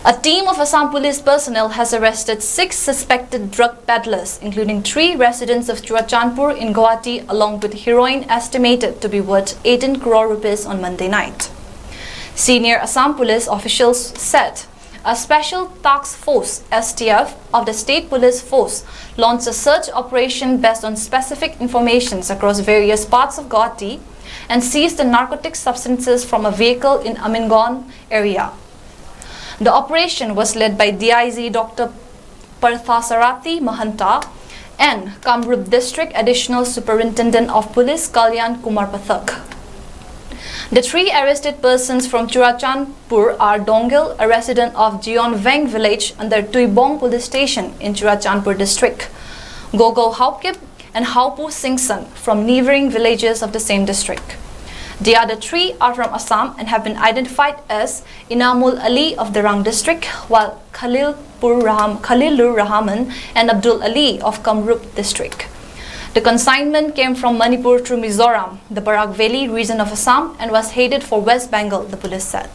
A team of Assam police personnel has arrested 6 suspected drug peddlers, including 3 residents of Churachandpur in Guwahati, along with heroin estimated to be worth 18 crore rupees on Monday night. Senior Assam police officials said a special task force (STF) of the state police force launched a search operation based on specific information across various parts of Guwahati and seized the narcotic substances from a vehicle in Amingon area. The operation was led by DIG Dr. Parthasarathi Mahanta and Kamrup District Additional Superintendent of Police Kalyan Kumar Pathak. The 3 arrested persons from Churachandpur are Dongil, a resident of Jeonveng village under Tuibong police station in Churachandpur district, Gogo Haukip and Haupu Singson from neighboring villages of the same district. The other 3 are from Assam and have been identified as Inamul Ali of the Rang district, while Khalilur Rahman and Abdul Ali of Kamrup district. The consignment came from Manipur through Mizoram, the Barak Valley region of Assam, and was headed for West Bengal, the police said.